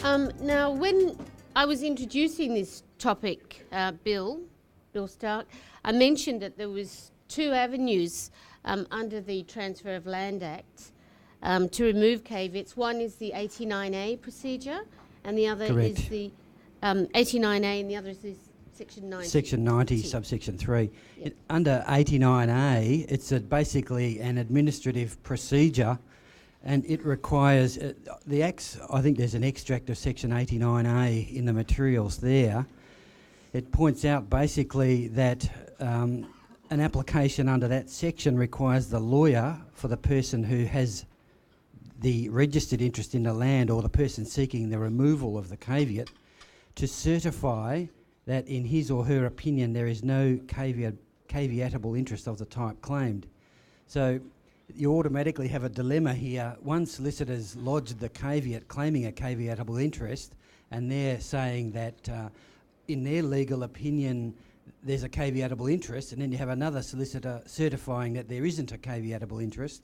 Now, when I was introducing this topic, Bill Stark, I mentioned that there was two avenues under the Transfer of Land Act to remove caveats. One is the 89A procedure, and the other Correct. is the 89A, and the other is this Section 90. Section 90, subsection 3. Yep. Under 89A, it's basically an administrative procedure, and it requires the acts. I think there's an extract of Section 89A in the materials there. It points out basically that an application under that section requires the lawyer for the person who has the registered interest in the land, or the person seeking the removal of the caveat, to certify that in his or her opinion there is no caveatable interest of the type claimed. So you automatically have a dilemma here. One solicitor's lodged the caveat claiming a caveatable interest, and they're saying that in their legal opinion there's a caveatable interest, and then you have another solicitor certifying that there isn't a caveatable interest.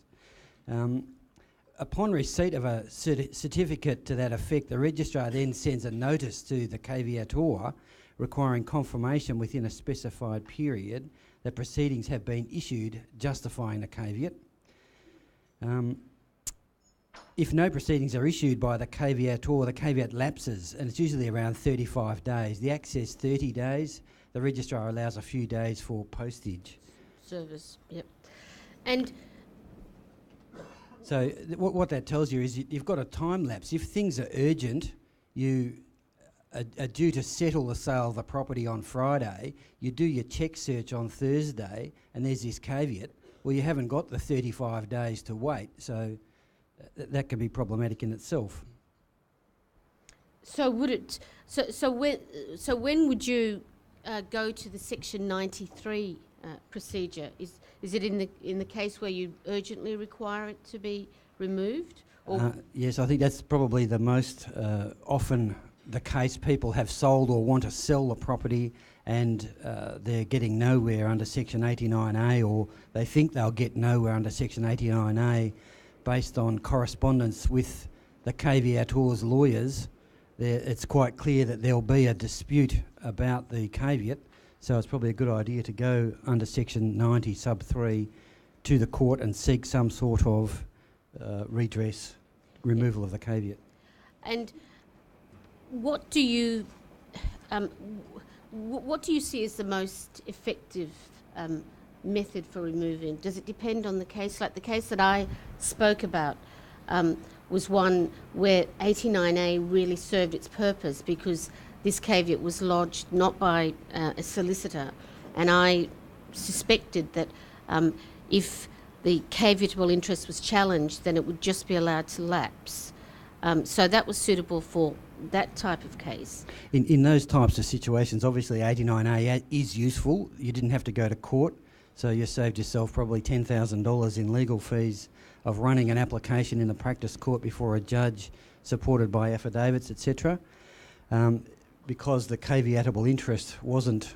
Upon receipt of a certificate to that effect, the registrar then sends a notice to the caveator requiring confirmation within a specified period that proceedings have been issued justifying the caveat. If no proceedings are issued by the caveator, the caveat lapses, and it's usually around 35 days. The Act says 30 days. The registrar allows a few days for postage. Service, yep. And so what that tells you is you've got a time lapse. If things are urgent, you are due to settle the sale of the property on Friday, you do your check search on Thursday, and there's this caveat. Well, you haven't got the 35 days to wait, so that can be problematic in itself. so would it? So when would you go to the Section 93 procedure? Is it in the case where you urgently require it to be removed? Or Yes, I think that's probably the most often the case. People have sold or want to sell the property, and they're getting nowhere under Section 89A, or they think they'll get nowhere under Section 89A based on correspondence with the caveator's lawyers. It's quite clear that there'll be a dispute about the caveat, so it's probably a good idea to go under Section 90 sub 3 to the court and seek some sort of redress, removal of the caveat. And what do you see as the most effective method for removing? Does it depend on the case? Like the case that I spoke about was one where 89A really served its purpose, because this caveat was lodged not by a solicitor, and I suspected that if the caveatable interest was challenged, then it would just be allowed to lapse. So that was suitable for that type of case. In those types of situations, obviously 89A is useful. You didn't have to go to court, so you saved yourself probably $10,000 in legal fees of running an application in the practice court before a judge, supported by affidavits, etc. Because the caveatable interest wasn't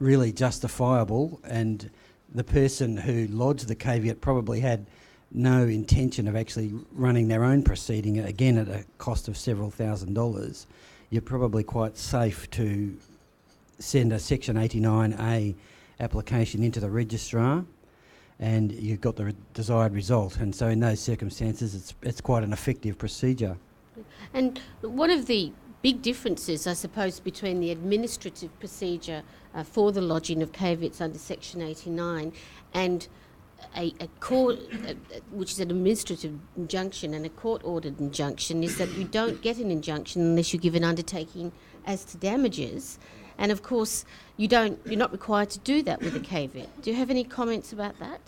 really justifiable, and the person who lodged the caveat probably had no intention of actually running their own proceeding, again at a cost of several $1,000s, you're probably quite safe to send a Section 89A application into the registrar, and you've got the desired result. And so in those circumstances, it's quite an effective procedure. And one of the big differences, I suppose, between the administrative procedure for the lodging of caveats under Section 89 and a court, which is an administrative injunction, and a court-ordered injunction, is that you don't get an injunction unless you give an undertaking as to damages. And of course, you're not required to do that with a caveat. Do you have any comments about that?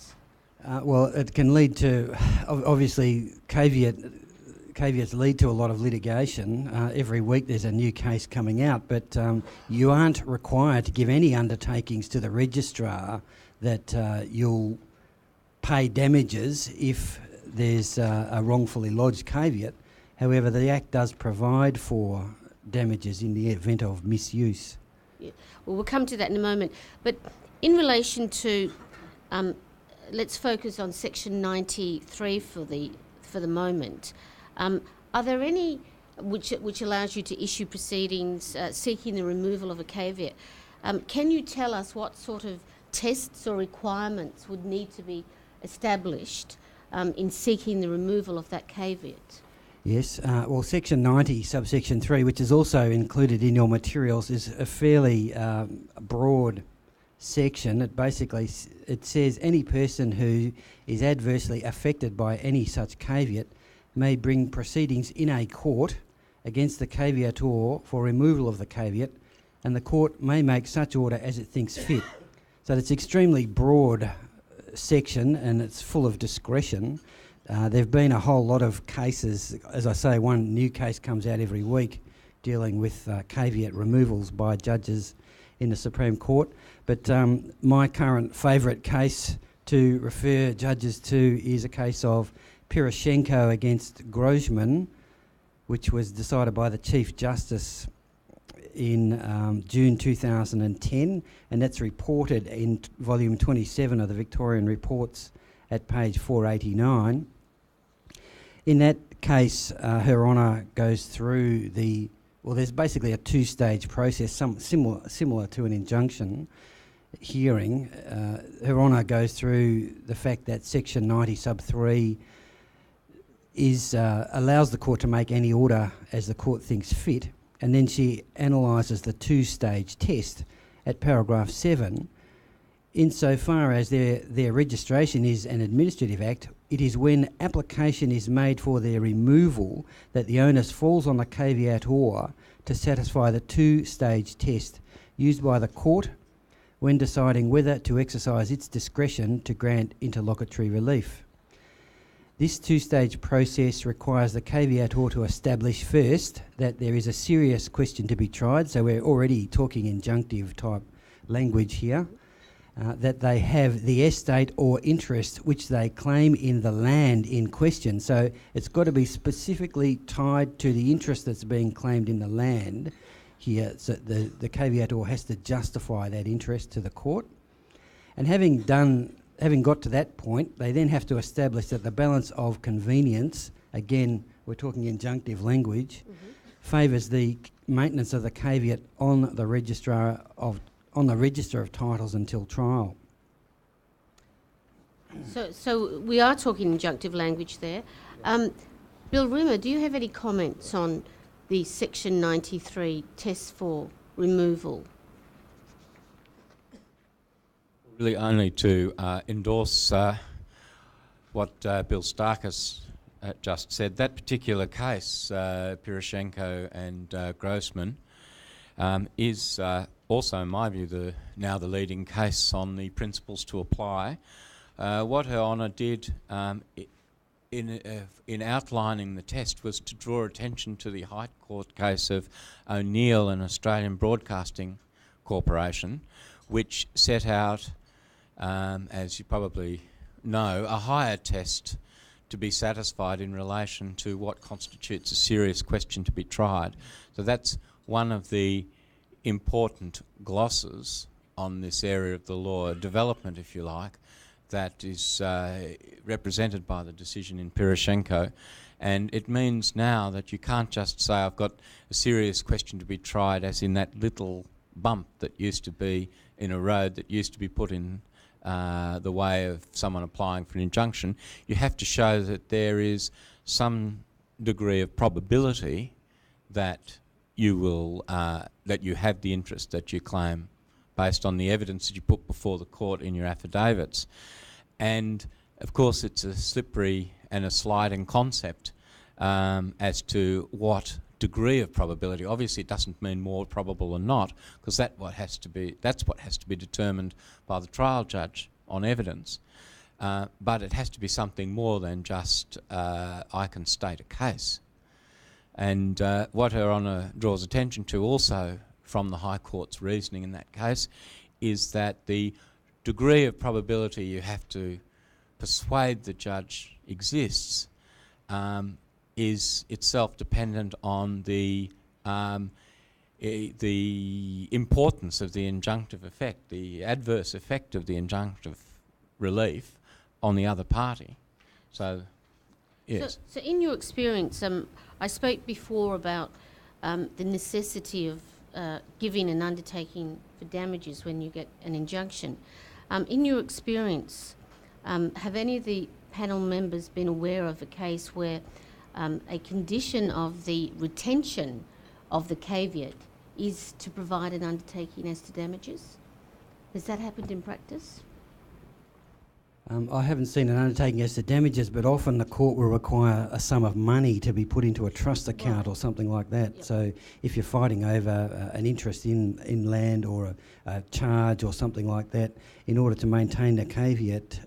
Well, it can lead to, obviously, caveats lead to a lot of litigation. Every week there's a new case coming out, but you aren't required to give any undertakings to the registrar that you'll pay damages if there's a wrongfully lodged caveat. However, the Act does provide for damages in the event of misuse. Yeah. Well, we'll come to that in a moment. But in relation to, let's focus on Section 93 for the moment. Are there any? which allows you to issue proceedings seeking the removal of a caveat. Can you tell us what sort of tests or requirements would need to be established in seeking the removal of that caveat? Yes, well, Section 90, subsection 3, which is also included in your materials, is a fairly broad section. It basically it says any person who is adversely affected by any such caveat may bring proceedings in a court against the caveator for removal of the caveat, and the court may make such order as it thinks fit. So it's extremely broad section, and it's full of discretion. There've been a whole lot of cases. As I say, one new case comes out every week dealing with caveat removals by judges in the Supreme Court. But my current favourite case to refer judges to is a case of Poroshenko against Grossman, which was decided by the Chief Justice in June 2010, and that's reported in volume 27 of the Victorian Reports at page 489. In that case, Her Honour goes through there's basically a two-stage process, similar to an injunction hearing. Her Honour goes through the fact that Section 90 sub 3 allows the court to make any order as the court thinks fit, and then she analyses the two-stage test at paragraph 7. Insofar as their registration is an administrative act, it is when application is made for their removal that the onus falls on the caveator to satisfy the two-stage test used by the court when deciding whether to exercise its discretion to grant interlocutory relief. This two-stage process requires the caveator to establish first that there is a serious question to be tried, so we're already talking injunctive type language here, that they have the estate or interest which they claim in the land in question. So it's got to be specifically tied to the interest that's being claimed in the land here. So the caveator has to justify that interest to the court. And having got to that point, they then have to establish that the balance of convenience, again, we're talking injunctive language, favours the maintenance of the caveat on the register of titles until trial. So we are talking injunctive language there. Bill Rimmer, do you have any comments on the Section 93 test for removal? Really only to endorse what Bill Stark has just said. That particular case, Poroshenko and Grossman, is also, in my view, now the leading case on the principles to apply. What Her Honour did in outlining the test was to draw attention to the High Court case of O'Neill and Australian Broadcasting Corporation, which set out, as you probably know, a higher test to be satisfied in relation to what constitutes a serious question to be tried. So that's one of the important glosses on this area of the law, development, if you like, that is represented by the decision in Poroshenko. And it means now that you can't just say, I've got a serious question to be tried, as in that little bump that used to be in a road that used to be put in the way of someone applying for an injunction. You have to show that there is some degree of probability that you will that you have the interest that you claim based on the evidence that you put before the court in your affidavits. And of course it's a slippery and a sliding concept as to what degree of probability. Obviously it doesn't mean more probable or not, because that's what has to be determined by the trial judge on evidence. But it has to be something more than just I can state a case. And what Her Honour draws attention to also from the High Court's reasoning in that case is that the degree of probability you have to persuade the judge exists is itself dependent on the importance of the injunctive effect, the adverse effect of the injunctive relief on the other party. So, yes. So in your experience, I spoke before about the necessity of giving an undertaking for damages when you get an injunction. In your experience, have any of the panel members been aware of a case where a condition of the retention of the caveat is to provide an undertaking as to damages? Has that happened in practice? I haven't seen an undertaking as to damages, but often the court will require a sum of money to be put into a trust account or something like that. Yep. So if you're fighting over an interest in land or a charge or something like that, in order to maintain the caveat,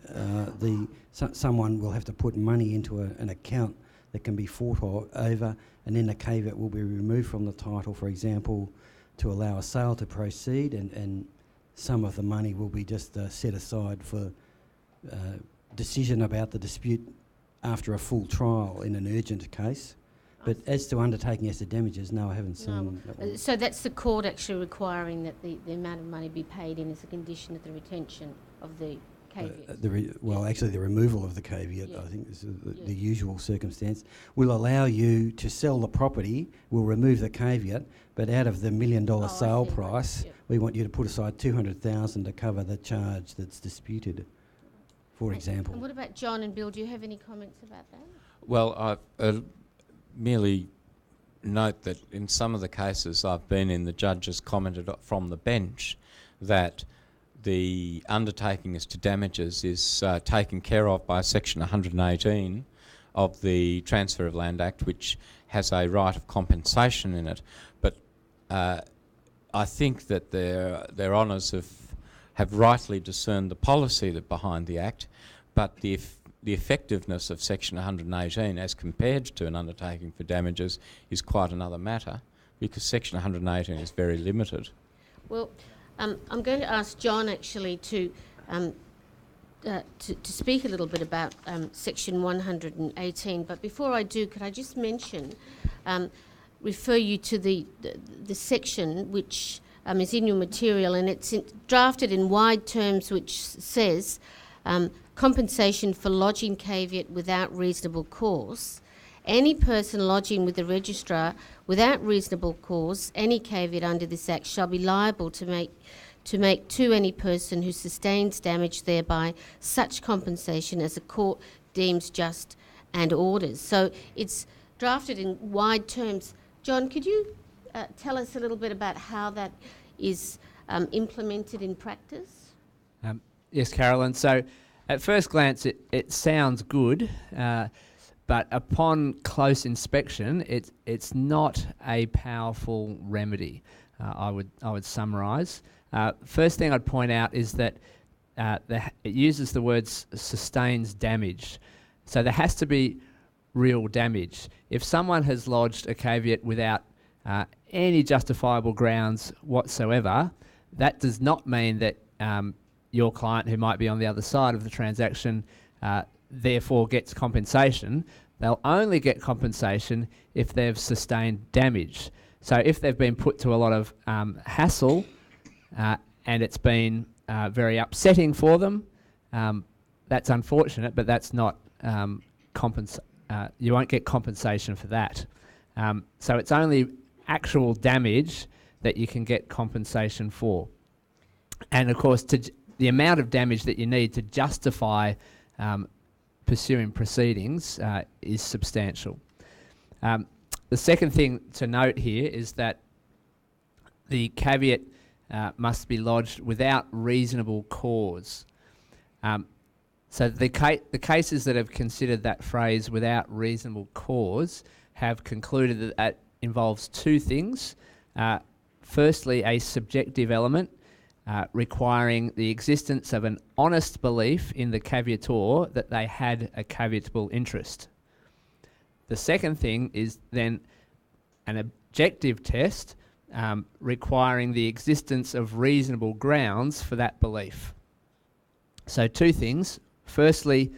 someone will have to put money into an account that can be fought over, and then the caveat will be removed from the title, for example, to allow a sale to proceed, and some of the money will be just set aside for decision about the dispute after a full trial in an urgent case. But as to undertaking as to damages, no, I haven't seen that one. So that's the court actually requiring that the amount of money be paid in as a condition of the retention of the caveat? Actually the removal of the caveat, I think is the usual circumstance. We'll allow you to sell the property, we'll remove the caveat, but out of the $1 million sale price, we want you to put aside $200,000 to cover the charge that's disputed, for example. And what about John and Bill? Do you have any comments about that? Well, I merely note that in some of the cases I've been in, the judges commented from the bench that the undertaking as to damages is taken care of by Section 118 of the Transfer of Land Act, which has a right of compensation in it. But I think that their honours have rightly discerned the policy behind the Act, but the effectiveness of Section 118 as compared to an undertaking for damages is quite another matter, because Section 118 is very limited. Well, I'm going to ask John actually to speak a little bit about Section 118, but before I do, could I just mention, refer you to the section which is in your material, and it's drafted in wide terms, which says compensation for lodging caveat without reasonable cause. Any person lodging with the registrar without reasonable cause any caveat under this Act shall be liable to make to any person who sustains damage thereby such compensation as a court deems just and orders. So it's drafted in wide terms. John, could you tell us a little bit about how that is implemented in practice? Yes, Carolyn. So at first glance it sounds good, but upon close inspection it's not a powerful remedy. I would summarise. First thing I'd point out is that it uses the words sustains damage. So there has to be real damage. If someone has lodged a caveat without any justifiable grounds whatsoever, that does not mean that your client, who might be on the other side of the transaction, therefore gets compensation. They'll only get compensation if they've sustained damage. So if they've been put to a lot of hassle and it's been very upsetting for them, that's unfortunate, but that's not you won't get compensation for that. So it's only actual damage that you can get compensation for. And of course, the amount of damage that you need to justify pursuing proceedings is substantial. The second thing to note here is that the caveat must be lodged without reasonable cause. So the cases that have considered that phrase without reasonable cause have concluded that that involves two things. Firstly, a subjective element requiring the existence of an honest belief in the caveator that they had a caveatable interest. The second thing is then an objective test requiring the existence of reasonable grounds for that belief. So two things. Firstly,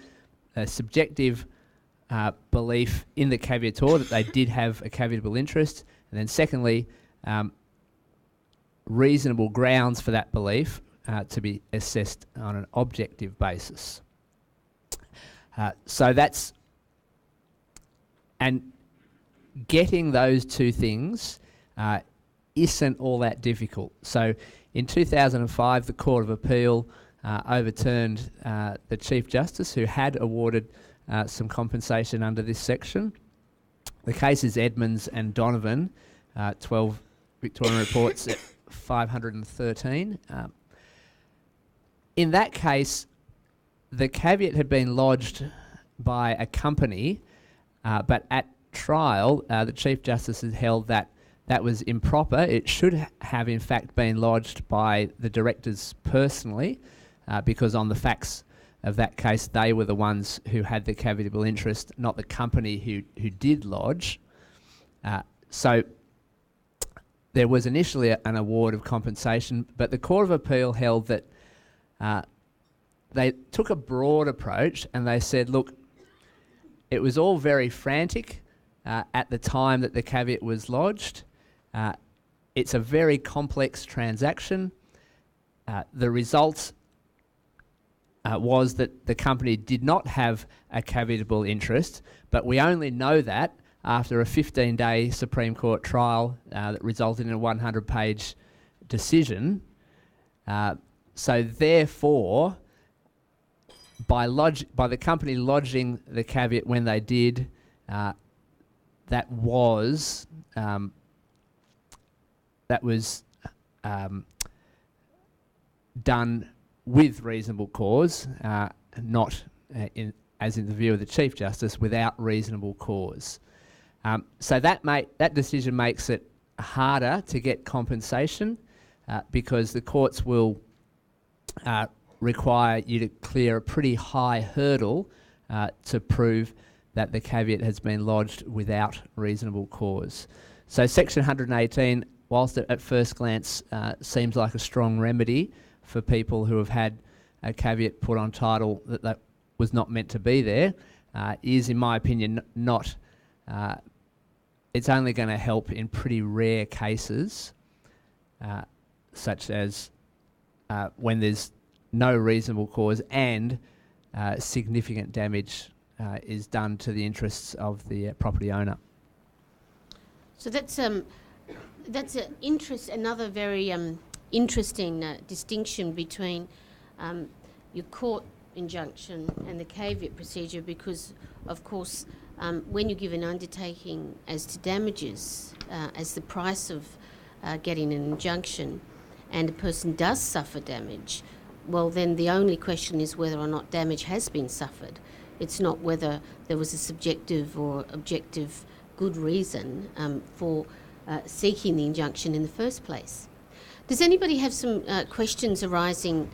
a subjective belief in the caveator that they did have a caveatable interest, and then secondly, reasonable grounds for that belief to be assessed on an objective basis. So that's, and getting those two things isn't all that difficult. So in 2005, the Court of Appeal overturned the Chief Justice, who had awarded some compensation under this section. The case is Edmonds and Donovan, 12 Victorian reports at 513. In that case, the caveat had been lodged by a company, but at trial, the Chief Justice had held that that was improper. It should have, in fact, been lodged by the directors personally, because on the facts of that case, they were the ones who had the caveatable interest, not the company who did lodge. So there was initially an award of compensation, but the Court of Appeal held that they took a broad approach and they said, look, it was all very frantic at the time that the caveat was lodged. It's a very complex transaction. The result was that the company did not have a caveatable interest, but we only know that after a 15-day Supreme Court trial that resulted in a 100-page decision. So therefore, by the company lodging the caveat when they did, that was done with reasonable cause, not as in the view of the Chief Justice, without reasonable cause. So that decision makes it harder to get compensation because the courts will require you to clear a pretty high hurdle to prove that the caveat has been lodged without reasonable cause. So Section 118, whilst it at first glance seems like a strong remedy for people who have had a caveat put on title that was not meant to be there, is, in my opinion, not. It's only going to help in pretty rare cases, such as when there's no reasonable cause and significant damage is done to the interests of the property owner. So that's another very interesting distinction between your court injunction and the caveat procedure, because, of course, when you give an undertaking as to damages as the price of getting an injunction, and a person does suffer damage, well, then the only question is whether or not damage has been suffered. It's not whether there was a subjective or objective good reason for seeking the injunction in the first place. Does anybody have some questions arising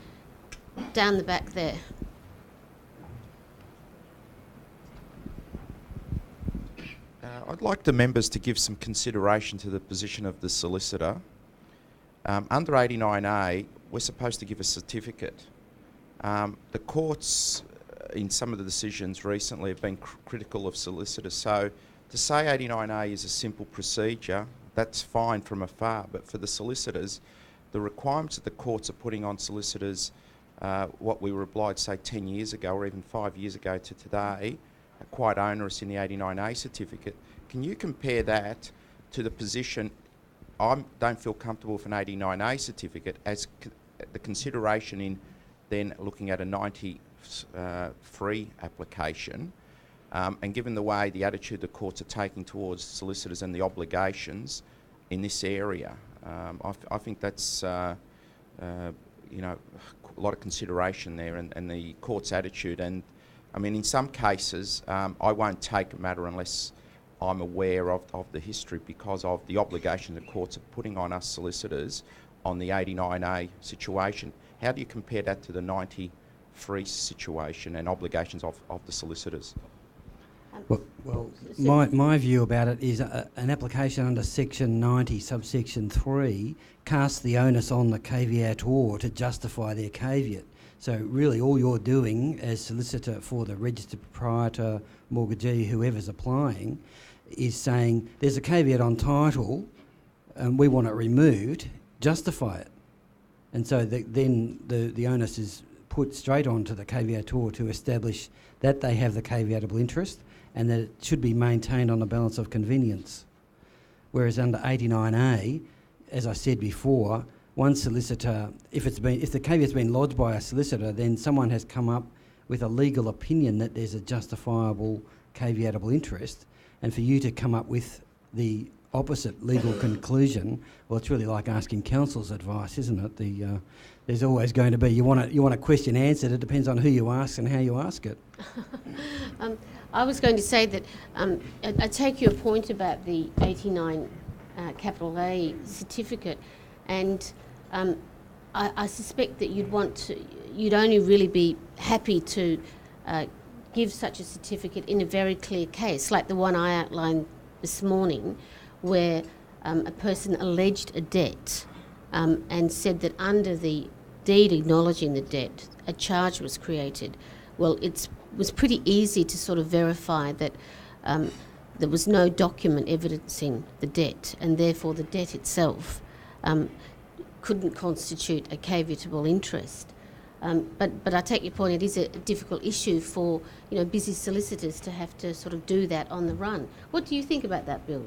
down the back there? I'd like the members to give some consideration to the position of the solicitor. Under 89A, we're supposed to give a certificate. The courts, in some of the decisions recently, have been critical of solicitors. So to say 89A is a simple procedure, that's fine from afar, but for the solicitors, the requirements that the courts are putting on solicitors, what we were obliged to say 10 years ago or even 5 years ago to today, are quite onerous in the 89A certificate. Can you compare that to the position? I don't feel comfortable with an 89A certificate as the consideration in then looking at a 90-free application, and given the way the attitude the courts are taking towards solicitors and the obligations in this area, I think that's a lot of consideration there, and the court's attitude. And I mean, in some cases, I won't take a matter unless I'm aware of the history, because of the obligation the courts are putting on us solicitors on the 89A situation. How do you compare that to the 90-free situation and obligations of the solicitors? Well, my view about it is an application under Section 90, subsection 3, casts the onus on the caveator to justify their caveat. So really all you're doing as solicitor for the registered proprietor, mortgagee, whoever's applying, is saying there's a caveat on title and we want it removed, justify it. And so then the onus is put straight onto the caveator to establish that they have the caveatable interest and that it should be maintained on the balance of convenience. Whereas under 89A, as I said before, one solicitor, if the caveat's been lodged by a solicitor, then someone has come up with a legal opinion that there's a justifiable caveatable interest, and for you to come up with the opposite legal conclusion, well, it's really like asking counsel's advice, isn't it? There's always going to be, you want a question answered, it depends on who you ask and how you ask it. I was going to say that I take your point about the 89 capital A certificate, and I suspect that you'd only really be happy to give such a certificate in a very clear case, like the one I outlined this morning, where a person alleged a debt and said that under the deed acknowledging the debt, a charge was created. Well, it was pretty easy to sort of verify that there was no document evidencing the debt, and therefore the debt itself couldn't constitute a caveatable interest. But I take your point, it is a difficult issue for busy solicitors to have to sort of do that on the run. What do you think about that, Bill?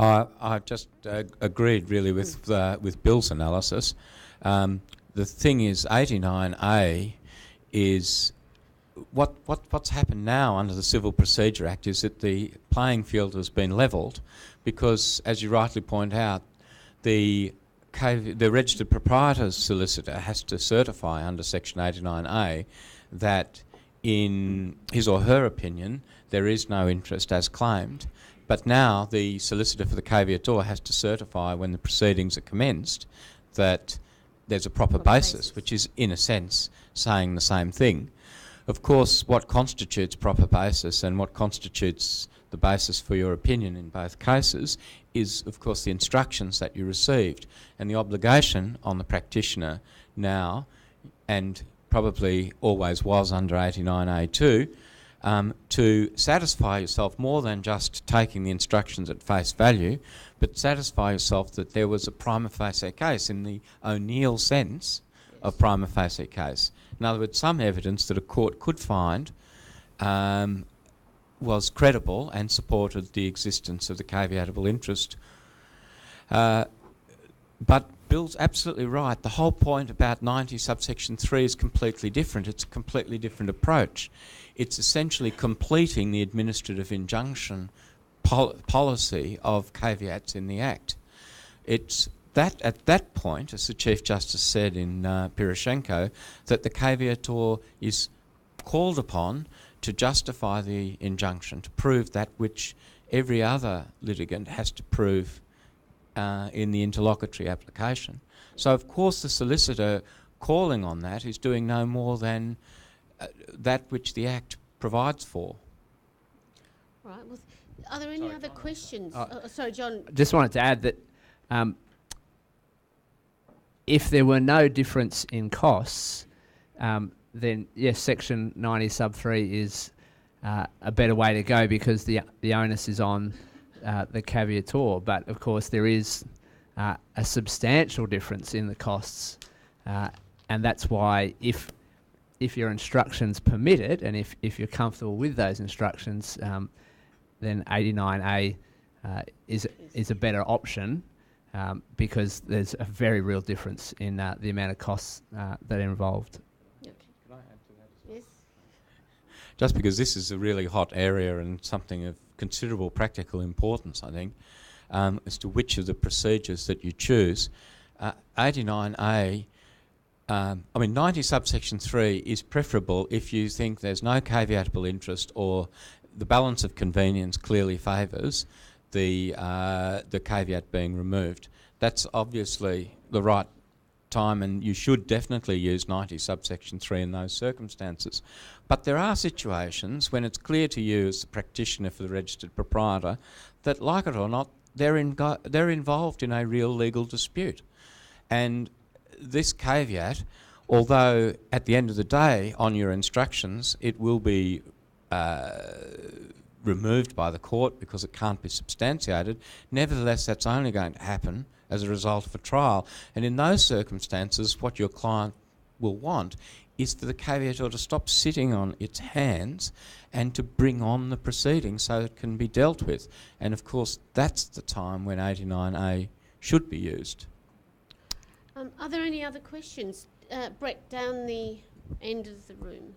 I just agreed really with Bill's analysis. The thing is, 89A is what's happened now under the Civil Procedure Act is that the playing field has been levelled, because, as you rightly point out, the registered proprietor's solicitor has to certify under Section 89A that, in his or her opinion, there is no interest as claimed. But now the solicitor for the caveator has to certify, when the proceedings are commenced, that there's a proper basis, which is, in a sense, saying the same thing. Of course, what constitutes proper basis and what constitutes the basis for your opinion in both cases is, of course, the instructions that you received, and the obligation on the practitioner now, and probably always was under 89A too, to satisfy yourself more than just taking the instructions at face value, but satisfy yourself that there was a prima facie case in the O'Neill sense of prima facie case. In other words, some evidence that a court could find was credible and supported the existence of the caveatable interest. But Bill's absolutely right. The whole point about 90 subsection 3 is completely different. It's a completely different approach. It's essentially completing the administrative injunction policy of caveats in the Act. It's that at that point, as the Chief Justice said in Piroshenko, that the caveator is called upon to justify the injunction, to prove that which every other litigant has to prove in the interlocutory application. So, of course, the solicitor calling on that is doing no more than that which the Act provides for. Right. Well, are there any other questions? Sorry, John. Just wanted to add that if there were no difference in costs, then yes, Section 90 sub 3 is a better way to go, because the onus is on the caveator. But of course, there is a substantial difference in the costs, and that's why if your instructions permit it, and if you're comfortable with those instructions, then 89A is a better option, because there's a very real difference in the amount of costs that are involved. Okay. Can I add to that? Yes. Just because this is a really hot area and something of considerable practical importance, I think, as to which of the procedures that you choose. 89A, 90 subsection 3 is preferable if you think there's no caveatable interest, or the balance of convenience clearly favours the caveat being removed. That's obviously the right time, and you should definitely use 90 subsection 3 in those circumstances. But there are situations when it's clear to you as the practitioner for the registered proprietor that, like it or not, they're involved in a real legal dispute. And this caveat, although at the end of the day on your instructions it will be removed by the court because it can't be substantiated. Nevertheless, that's only going to happen as a result of a trial. And in those circumstances, what your client will want is for the caveator to stop sitting on its hands and to bring on the proceeding so it can be dealt with. And of course, that's the time when 89A should be used. Are there any other questions? Brett, down the end of the room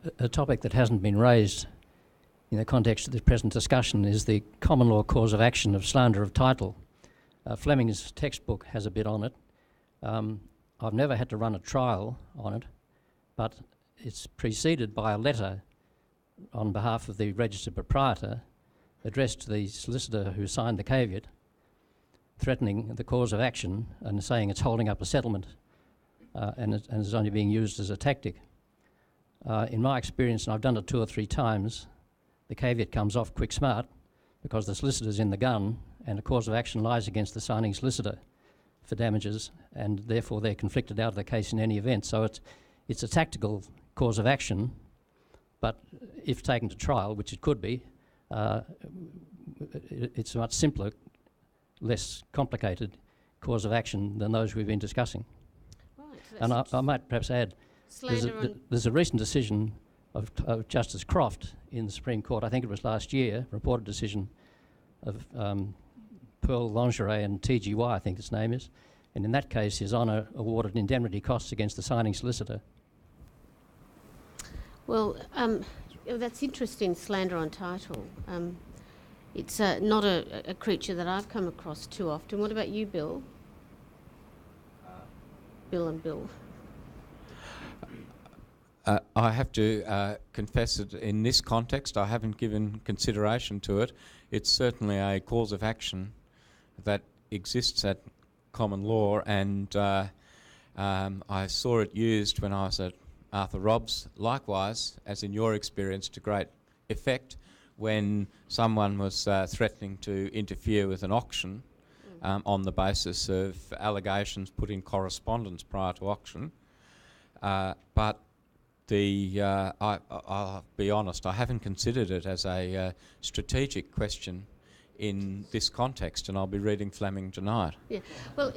there. A topic that hasn't been raised in the context of this present discussion is the common law cause of action of slander of title. Fleming's textbook has a bit on it. I've never had to run a trial on it, but it's preceded by a letter on behalf of the registered proprietor addressed to the solicitor who signed the caveat, threatening the cause of action and saying it's holding up a settlement and it's only being used as a tactic. In my experience, and I've done it 2 or 3 times, the caveat comes off quick smart because the solicitor's in the gun and the cause of action lies against the signing solicitor for damages, and therefore they're conflicted out of the case in any event. So it's a tactical cause of action, but if taken to trial, which it could be, it's a much simpler, less complicated cause of action than those we've been discussing. Right, so And I might perhaps add, there's a recent decision of Justice Croft in the Supreme Court, I think it was last year, reported decision of Pearl Lingerie and TGY, I think its name is, and in that case His Honour awarded indemnity costs against the signing solicitor. Well, that's interesting, slander on title. It's not a creature that I've come across too often. What about you, Bill? Bill and Bill. I have to confess that in this context I haven't given consideration to it. It's certainly a cause of action that exists at common law, and I saw it used when I was at Arthur Robb's, likewise, as in your experience, to great effect when someone was threatening to interfere with an auction on the basis of allegations put in correspondence prior to auction. But I'll be honest, I haven't considered it as a strategic question in this context, and I'll be reading Fleming tonight. Yeah, well,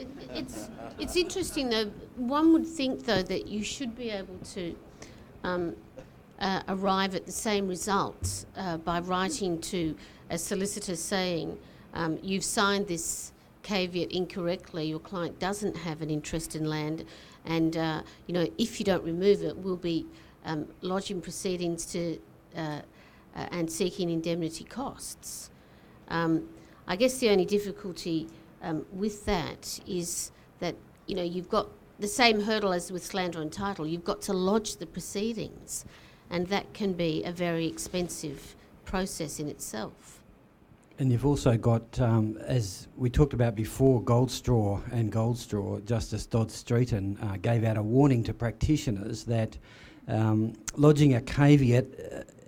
it's interesting though. One would think though that you should be able to arrive at the same results by writing to a solicitor saying you've signed this caveat incorrectly, your client doesn't have an interest in land, and if you don't remove it, we'll be lodging proceedings to and seeking indemnity costs. I guess the only difficulty with that is that you've got the same hurdle as with slander on title. You've got to lodge the proceedings, and that can be a very expensive process in itself. And you've also got, as we talked about before, Goldstraw, Justice Dodd-Streeton gave out a warning to practitioners that lodging a caveat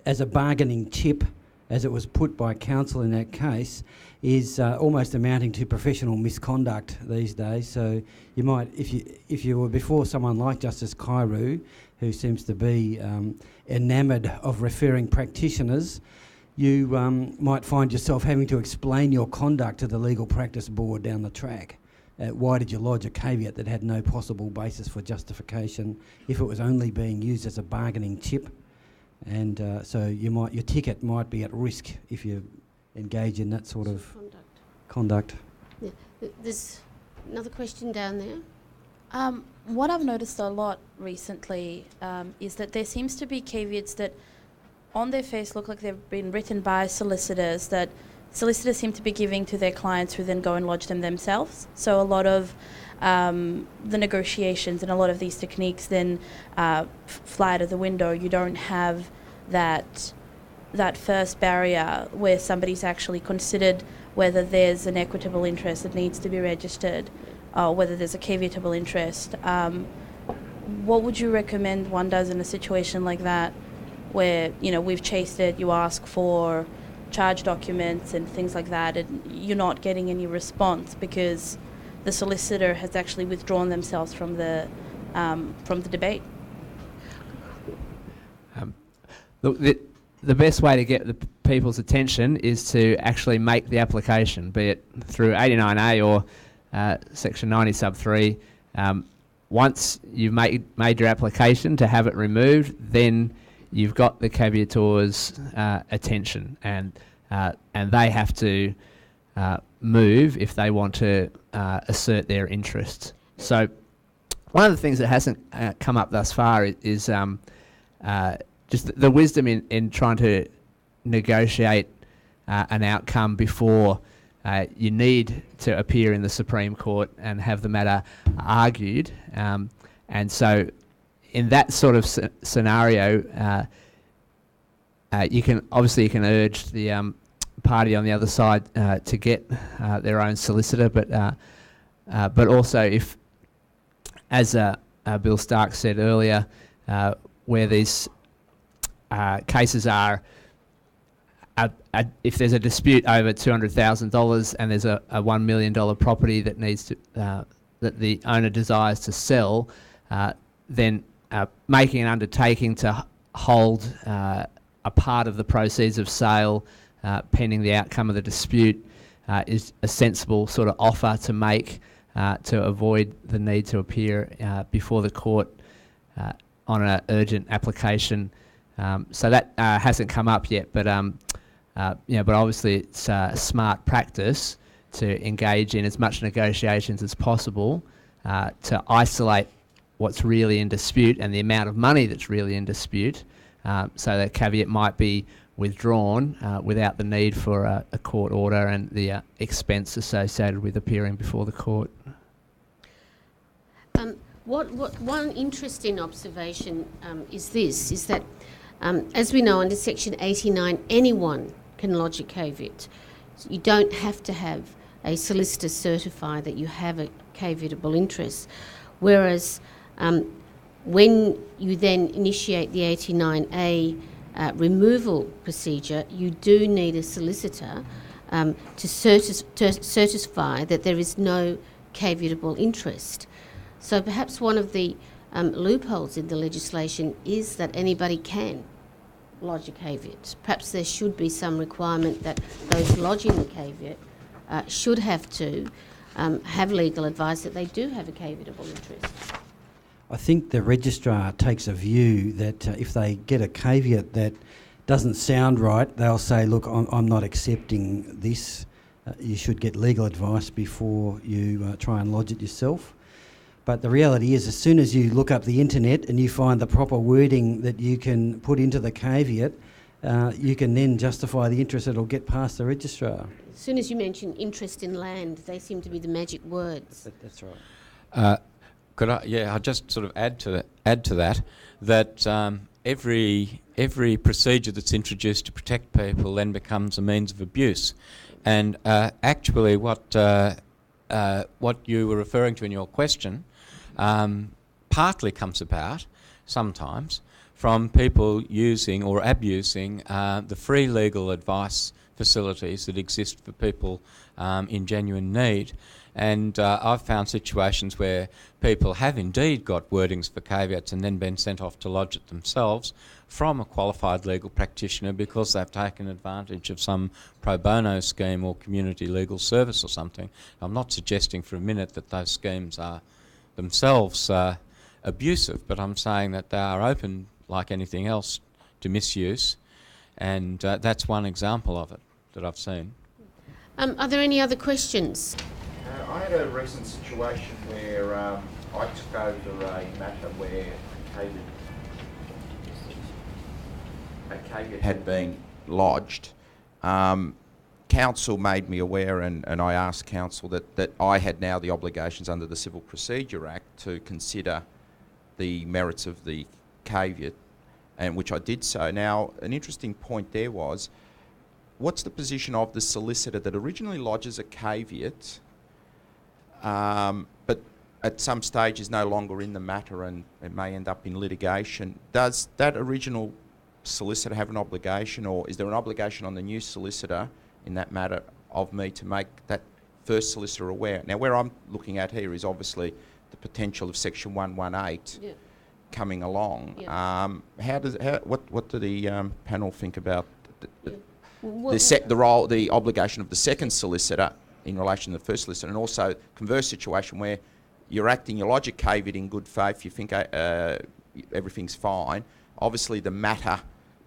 as a bargaining chip, as it was put by counsel in that case, is almost amounting to professional misconduct these days. So you might, if you were before someone like Justice Kairu, who seems to be enamoured of referring practitioners, you might find yourself having to explain your conduct to the Legal Practice Board down the track. Why did you lodge a caveat that had no possible basis for justification if it was only being used as a bargaining chip? And so your ticket might be at risk if you engage in that sort of conduct. Yeah. There's another question down there. What I've noticed a lot recently is that there seems to be caveats that on their face look like they've been written by solicitors that solicitors seem to be giving to their clients who then go and lodge them themselves. So a lot of the negotiations and a lot of these techniques then fly out of the window. You don't have that first barrier where somebody's actually considered whether there's an equitable interest that needs to be registered, or whether there's a caveatable interest. What would you recommend one does in a situation like that, where we've chased it, you ask for charge documents and things like that, and you're not getting any response because the solicitor has actually withdrawn themselves from the debate? Look, the best way to get the people's attention is to actually make the application, be it through 89A or Section 90 sub 3. Once you've made your application to have it removed, then you've got the caveator's attention, and they have to move if they want to assert their interests. So one of the things that hasn't come up thus far is just the wisdom in trying to negotiate an outcome before you need to appear in the Supreme Court and have the matter argued. And so in that sort of scenario, you can urge the party on the other side to get their own solicitor, but also if, as Bill Stark said earlier, where these cases are, if there's a dispute over $200,000 and there's a $1 million property that needs to that the owner desires to sell, then making an undertaking to hold a part of the proceeds of sale pending the outcome of the dispute is a sensible sort of offer to make to avoid the need to appear before the court on an urgent application. So that hasn't come up yet, but but obviously it's smart practice to engage in as much negotiations as possible to isolate what's really in dispute and the amount of money that's really in dispute, so that caveat might be withdrawn without the need for a court order and the expense associated with appearing before the court. One interesting observation is that as we know, under Section 89, anyone can lodge a caveat. So you don't have to have a solicitor certify that you have a caveatable interest. Whereas when you then initiate the 89A removal procedure, you do need a solicitor to certify that there is no caveatable interest. So perhaps one of the loopholes in the legislation is that anybody can lodge a caveat. Perhaps there should be some requirement that those lodging the caveat should have to have legal advice that they do have a caveatable interest. I think the registrar takes a view that if they get a caveat that doesn't sound right, they'll say, look, I'm not accepting this. You should get legal advice before you try and lodge it yourself. But the reality is, as soon as you look up the internet and you find the proper wording that you can put into the caveat, you can then justify the interest that'll get past the registrar. As soon as you mention interest in land, they seem to be the magic words. That's right. I'll just sort of add to that every procedure that's introduced to protect people then becomes a means of abuse, and actually what you were referring to in your question partly comes about sometimes from people using or abusing the free legal advice facilities that exist for people in genuine need. And I've found situations where people have indeed got wordings for caveats and then been sent off to lodge it themselves from a qualified legal practitioner because they've taken advantage of some pro bono scheme or community legal service or something. I'm not suggesting for a minute that those schemes are themselves abusive, but I'm saying that they are open, like anything else, to misuse, and that's one example of it that I've seen. Are there any other questions? I had a recent situation where I took over a matter where a caveat had been lodged. Council made me aware, and I asked Council that I had now the obligations under the Civil Procedure Act to consider the merits of the caveat, and which I did so. Now, an interesting point there was, what's the position of the solicitor that originally lodges a caveat but at some stage is no longer in the matter and it may end up in litigation? Does that original solicitor have an obligation, or is there an obligation on the new solicitor in that matter of me to make that first solicitor aware? Now, where I'm looking at here is obviously the potential of Section 118. Yeah. coming along. What do the panel think about the obligation of the second solicitor in relation to the first solicitor, and also converse situation where you're acting your logic caveat in good faith, you think everything's fine. Obviously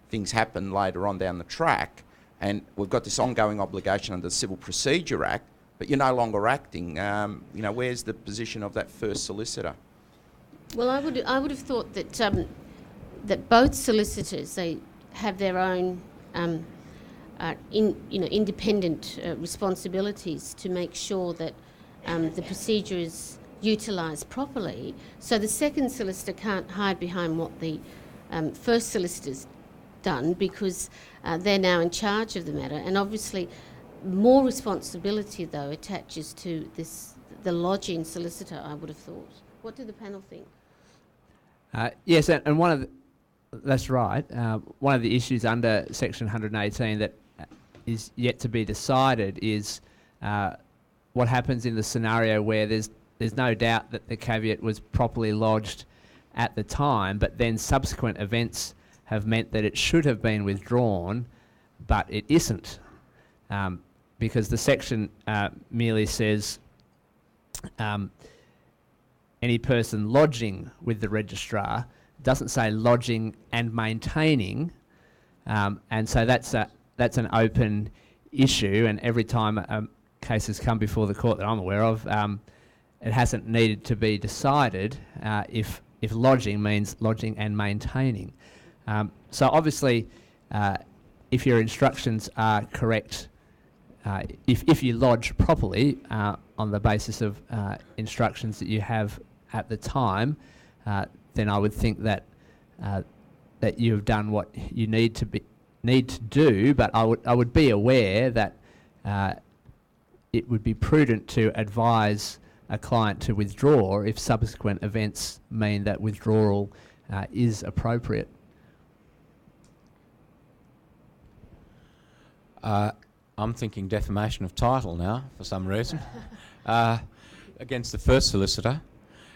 things happen later on down the track, and we've got this ongoing obligation under the Civil Procedure Act, but you're no longer acting. Where's the position of that first solicitor? Well, I would have thought that that both solicitors, they have their own independent responsibilities to make sure that the procedure is utilised properly. So the second solicitor can't hide behind what the first solicitor's done, because they're now in charge of the matter. And obviously more responsibility, though, attaches to the lodging solicitor, I would have thought. What do the panel think? Yes, and that's right. One of the issues under Section 118 that is yet to be decided is what happens in the scenario where there's no doubt that the caveat was properly lodged at the time, but then subsequent events have meant that it should have been withdrawn, but it isn't. Because the section merely says any person lodging with the registrar, doesn't say lodging and maintaining, and so that's an open issue, and every time a case has come before the court that I'm aware of, it hasn't needed to be decided if lodging means lodging and maintaining. So obviously, if your instructions are correct, if you lodge properly on the basis of instructions that you have at the time, then I would think that that you have done what you need to do. But I would be aware that it would be prudent to advise a client to withdraw if subsequent events mean that withdrawal is appropriate. I'm thinking defamation of title now, for some reason, against the first solicitor.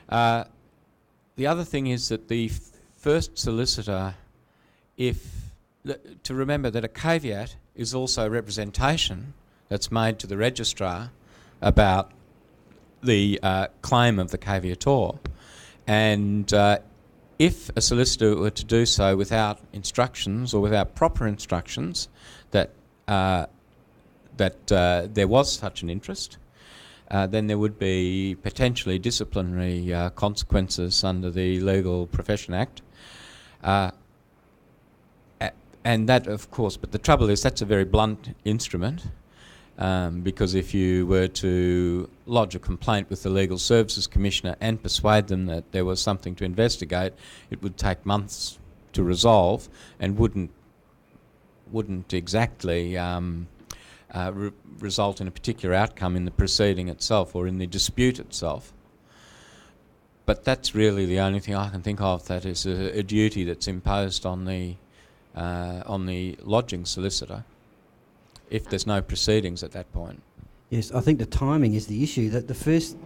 The other thing is that the first solicitor, to remember that a caveat is also representation that's made to the registrar about the claim of the caveator. And if a solicitor were to do so without instructions or without proper instructions that there was such an interest, then there would be potentially disciplinary consequences under the Legal Profession Act. And that, of course, but the trouble is that's a very blunt instrument, because if you were to lodge a complaint with the Legal Services Commissioner and persuade them that there was something to investigate, it would take months to resolve and wouldn't exactly result in a particular outcome in the proceeding itself or in the dispute itself. But that's really the only thing I can think of that is a duty that's imposed on the lodging solicitor if there's no proceedings at that point. Yes, I think the timing is the issue, that the first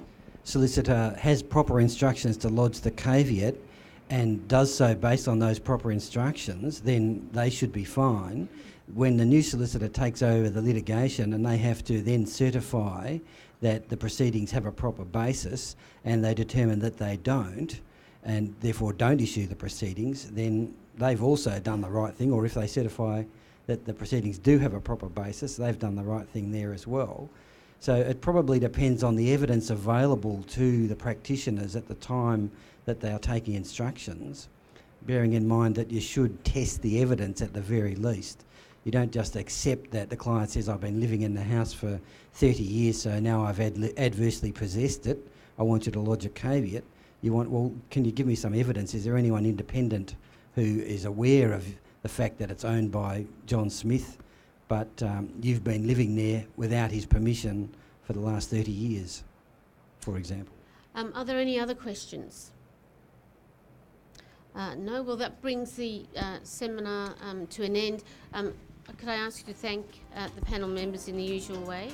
solicitor has proper instructions to lodge the caveat and does so based on those proper instructions, then they should be fine. When the new solicitor takes over the litigation and they have to then certify that the proceedings have a proper basis and they determine that they don't, and therefore don't issue the proceedings, then they've also done the right thing. Or if they certify that the proceedings do have a proper basis, they've done the right thing there as well. So it probably depends on the evidence available to the practitioners at the time that they are taking instructions, bearing in mind that you should test the evidence at the very least. You don't just accept that the client says, I've been living in the house for 30 years, so now I've adversely possessed it, I want you to lodge a caveat. You want, well, can you give me some evidence? Is there anyone independent who is aware of the fact that it's owned by John Smith, but you've been living there without his permission for the last 30 years, for example? Are there any other questions? No? Well, that brings the seminar to an end. Could I ask you to thank the panel members in the usual way?